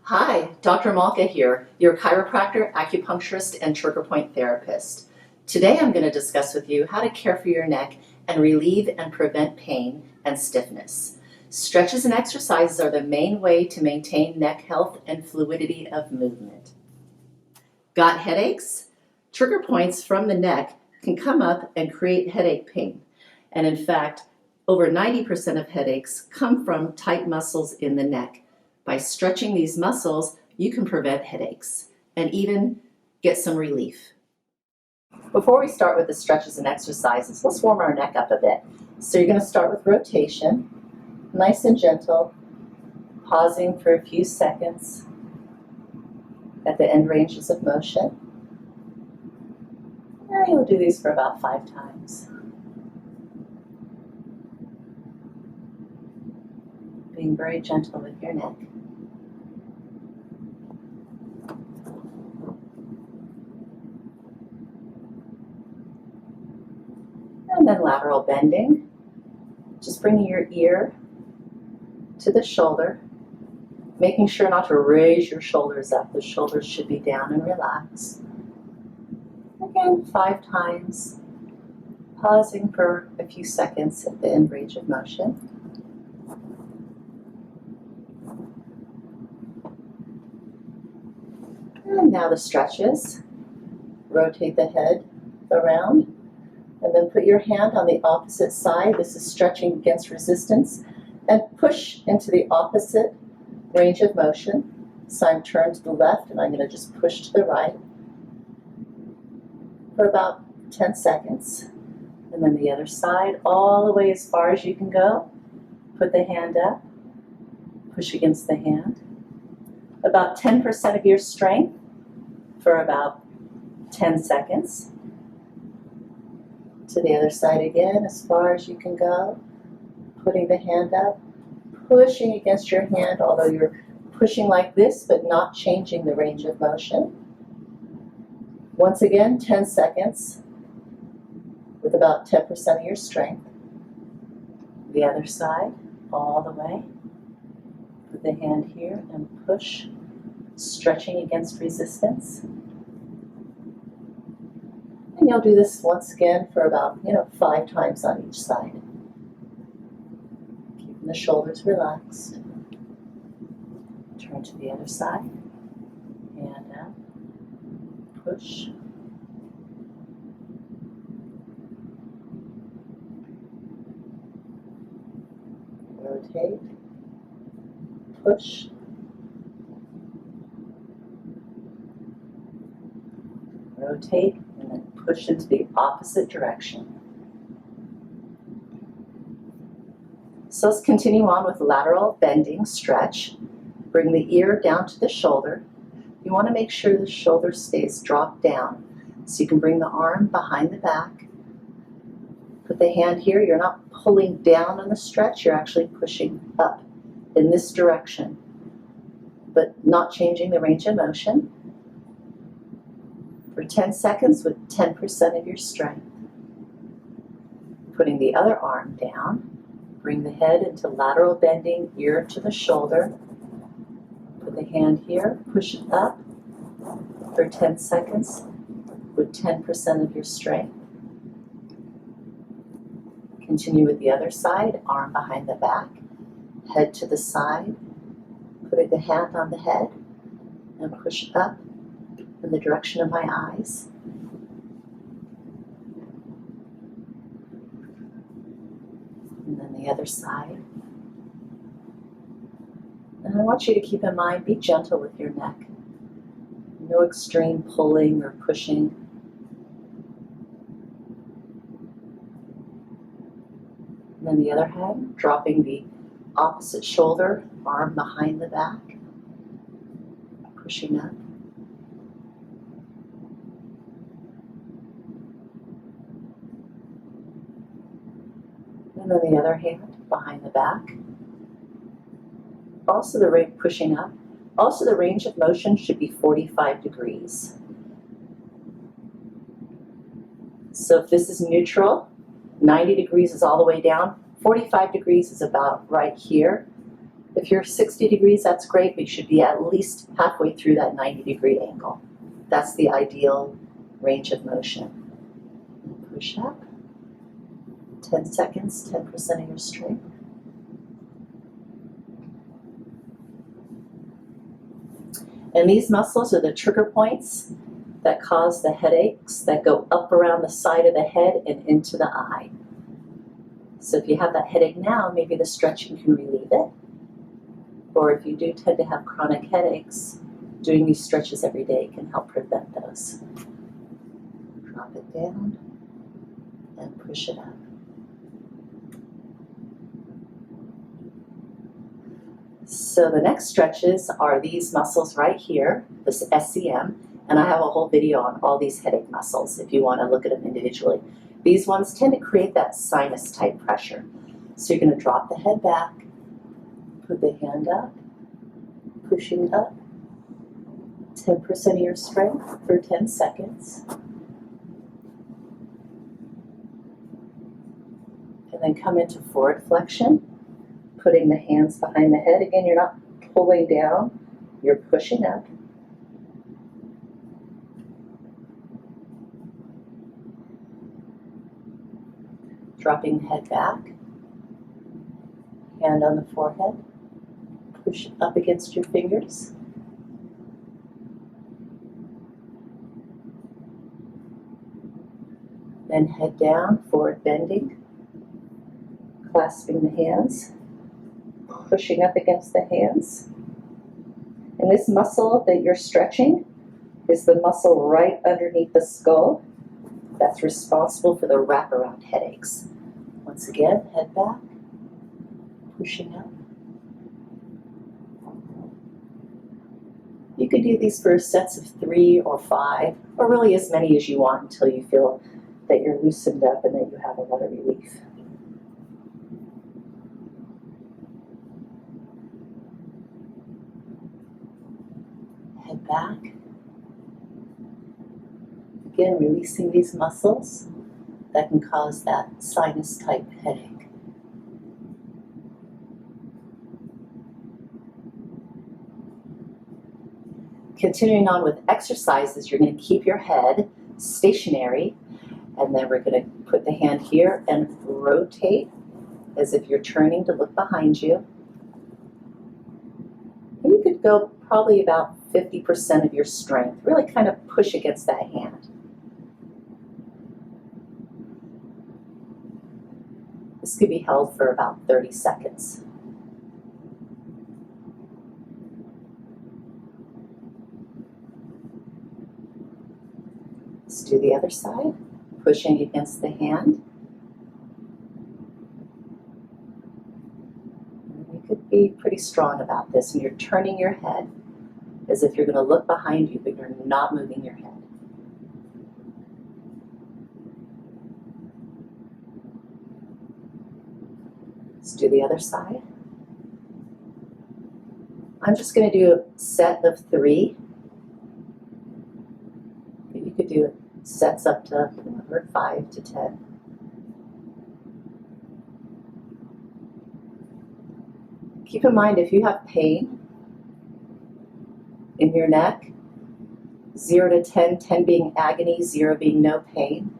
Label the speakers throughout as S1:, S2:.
S1: Hi, Dr. Malka here, your chiropractor, acupuncturist, and trigger point therapist. Today I'm going to discuss with you how to care for your neck and relieve and prevent pain and stiffness. Stretches and exercises are the main way to maintain neck health and fluidity of movement. Got headaches? Trigger points from the neck can come up and create headache pain. And in fact, over 90% of headaches come from tight muscles in the neck. By stretching these muscles, you can prevent headaches and even get some relief. Before we start with the stretches and exercises, let's warm our neck up a bit. So you're going to start with rotation, nice and gentle, pausing for a few seconds at the end ranges of motion. And you'll do these for about 5 times. Being very gentle with your neck. And then lateral bending. Just bringing your ear to the shoulder, making sure not to raise your shoulders up. The shoulders should be down and relaxed. Again, 5 times, pausing for a few seconds at the end range of motion. And now the stretches. Rotate the head around. And then put your hand on the opposite side. This is stretching against resistance. And push into the opposite range of motion. So I'm turned to the left, and I'm going to just push to the right for about 10 seconds. And then the other side, all the way as far as you can go. Put the hand up. Push against the hand. About 10% of your strength for about 10 seconds. To the other side again, as far as you can go. Putting the hand up, pushing against your hand, although you're pushing like this, but not changing the range of motion. Once again, 10 seconds with about 10% of your strength. The other side, all the way. Put the hand here and push, stretching against resistance. And you'll do this once again for about, 5 times on each side. Keeping the shoulders relaxed. Turn to the other side. Hand up. Push. Rotate. Push. Rotate. And then push into the opposite direction. So let's continue on with lateral bending stretch. Bring the ear down to the shoulder. You want to make sure the shoulder stays dropped down. So you can bring the arm behind the back. Put the hand here. You're not pulling down on the stretch. You're actually pushing up in this direction, but not changing the range of motion. For 10 seconds with 10% of your strength. Putting the other arm down. Bring the head into lateral bending, ear to the shoulder. Put the hand here, push it up for 10 seconds with 10% of your strength. Continue with the other side, arm behind the back, head to the side. Putting the hand on the head and push up in the direction of my eyes. And then the other side. And I want you to keep in mind, be gentle with your neck. No extreme pulling or pushing. And then the other hand, dropping the opposite shoulder, arm behind the back. Pushing up. And then the other hand behind the back. Also the range, pushing up. Also the range of motion should be 45 degrees. So if this is neutral, 90 degrees is all the way down, 45 degrees is about right here. If you're 60 degrees, that's great, but you should be at least halfway through that 90-degree angle. That's the ideal range of motion. Push up. 10 seconds, 10% of your strength. And these muscles are the trigger points that cause the headaches that go up around the side of the head and into the eye. So if you have that headache now, maybe the stretching can relieve it. Or if you do tend to have chronic headaches, doing these stretches every day can help prevent those. Drop it down and push it up. So the next stretches are these muscles right here, this SCM, and I have a whole video on all these headache muscles if you want to look at them individually. These ones tend to create that sinus type pressure. So you're going to drop the head back, put the hand up, pushing it up, 10% of your strength for 10 seconds. And then come into forward flexion, putting the hands behind the head. Again, you're not pulling down, you're pushing up. Dropping head back, hand on the forehead, push up against your fingers. Then head down, forward bending, clasping the hands, pushing up against the hands. And this muscle that you're stretching is the muscle right underneath the skull that's responsible for the wraparound headaches. Once again, head back, pushing up. You could do these for sets of 3 or 5, or really as many as you want until you feel that you're loosened up and that you have a lot of relief. Head back. Again, releasing these muscles that can cause that sinus type headache. Continuing on with exercises, you're going to keep your head stationary, and then we're going to put the hand here and rotate as if you're turning to look behind you. And you could go probably about 50% of your strength, really kind of push against that hand. This could be held for about 30 seconds. Let's do the other side, pushing against the hand. You could be pretty strong about this, and you're turning your head as if you're going to look behind you, but you're not moving your head. Let's do the other side. I'm just going to do a set of 3. You could do sets up to 5 to 10. Keep in mind, if you have pain in your neck, 0 to 10, 10 being agony, 0 being no pain,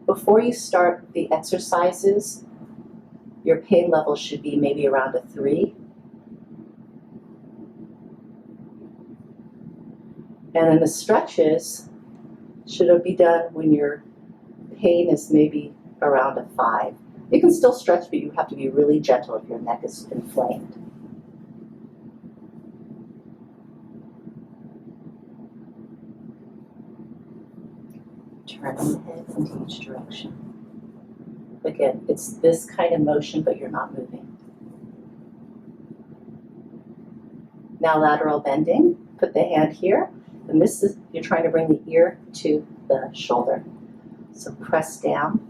S1: before you start the exercises, your pain level should be maybe around a 3. And then the stretches should be done when your pain is maybe around a 5. You can still stretch, but you have to be really gentle if your neck is inflamed. Turning the head into each direction. Again, it's this kind of motion, but you're not moving. Now lateral bending. Put the hand here, and this is, you're trying to bring the ear to the shoulder. So press down.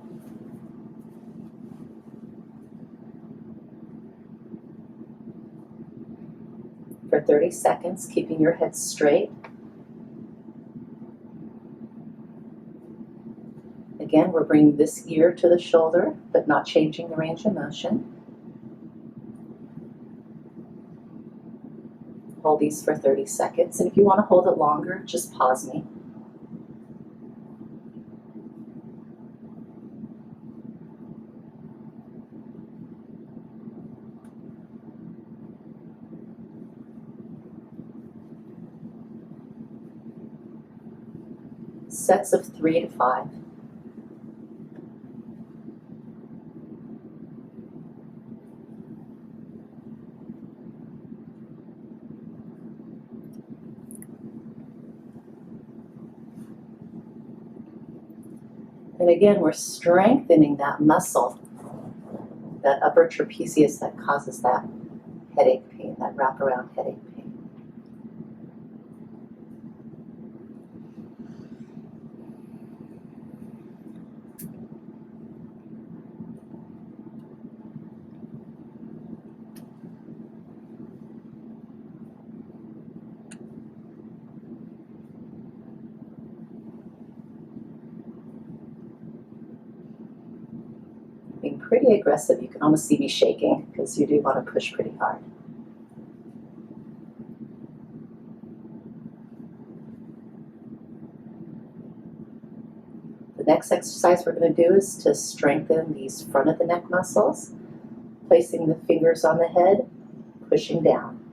S1: For 30 seconds, keeping your head straight. Again, we're bringing this ear to the shoulder, but not changing the range of motion. hold these for 30 seconds. And if you want to hold it longer, just pause me. Sets of 3 to 5. And again, we're strengthening that muscle, that upper trapezius that causes that headache pain, that wraparound headache pain. Being pretty aggressive. You can almost see me shaking because you do want to push pretty hard. The next exercise we're going to do is to strengthen these front of the neck muscles, placing the fingers on the head, pushing down.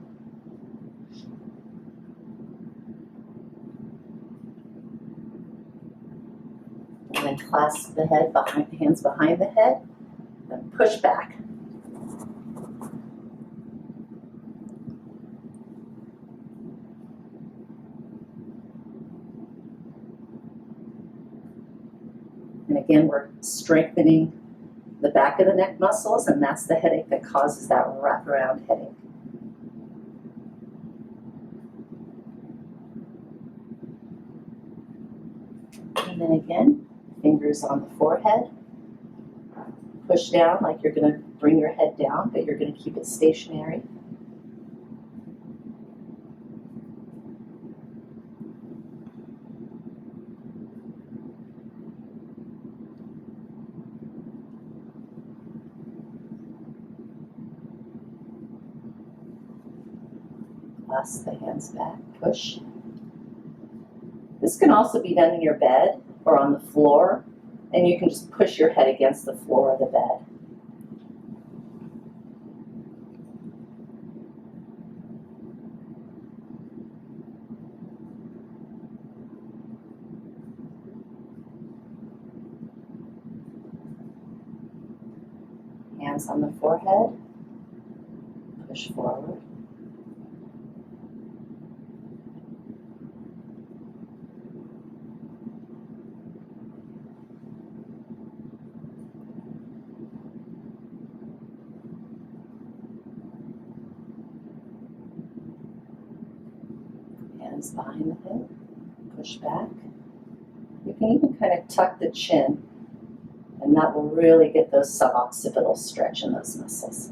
S1: And then clasp the head behind, hands behind the head, and push back. And again, we're strengthening the back of the neck muscles, and that's the headache that causes that wraparound headache. And then again, fingers on the forehead. Push down like you're going to bring your head down, but you're going to keep it stationary. Clasp the hands back, push. This can also be done in your bed or on the floor, and you can just push your head against the floor of the bed. Hands on the forehead, push forward. Hands behind the head, push back. You can even kind of tuck the chin, and that will really get those suboccipital stretch in those muscles.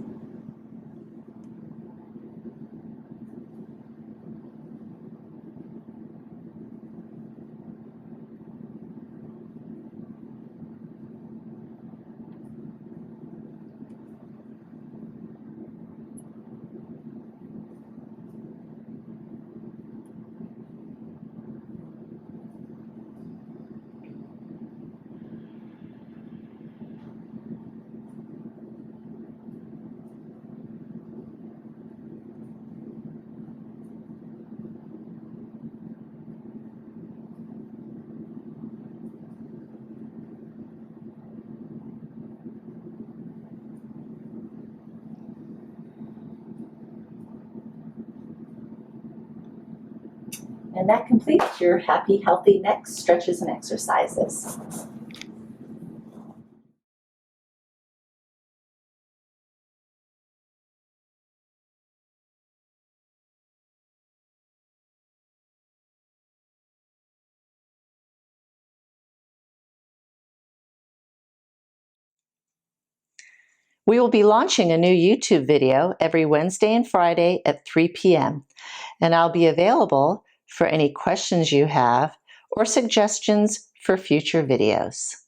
S1: And that completes your happy, healthy neck stretches and exercises. We will be launching a new YouTube video every Wednesday and Friday at 3 p.m. and I'll be available for any questions you have or suggestions for future videos.